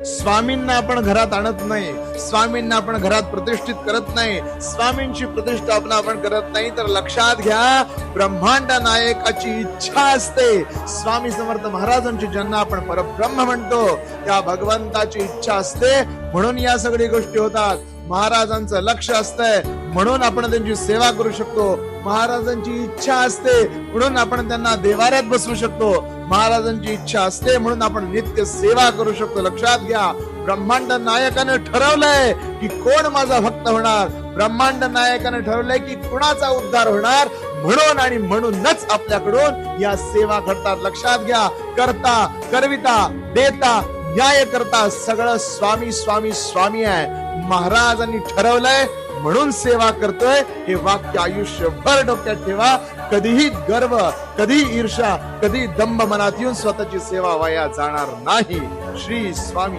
स्वामींना आपण घरात आणत नाही, स्वामींना आपण घरात प्रतिष्ठित करत नाही, स्वामींची प्रतिष्ठापना आपण करत नाही, तर लक्षात घ्या ब्रह्मांड नायकाची इच्छा असते. स्वामी समर्थ महाराजांची ज्यांना आपण परब्रह्म म्हणतो त्या भगवंताची इच्छा असते, म्हणून या सगळ्या गोष्टी होतात. महाराजांचं लक्ष असतंय म्हणून आपण त्यांची सेवा करू शकतो. महाराजांची इच्छा असते म्हणून आपण त्यांना देवाऱ्यात बसवू शकतो. महाराजांची इच्छा असते म्हणून आपण नित्य सेवा करू शकतो. लक्षात घ्या, ब्रह्मांड नायकाने ठरवलंय की कोण माझा भक्त होणार. ब्रह्मांड नायकाने ठरवलंय की कुणाचा उद्धार होणार, म्हणून आणि म्हणूनच आपल्याकडून या सेवा घडतात. लक्षात घ्या, करता करविता देता न्याय करता सगळं स्वामी स्वामी स्वामी आहे. महाराजांनी ठरवलंय म्हणून सेवा करतोय, हे वाक्य आयुष्यभर डोक्यात ठेवा. कधीही गर्व, कधी ईर्षा, कधी दंभ मनात येऊन स्वतःची सेवा वाया जाणार नाही. श्री स्वामी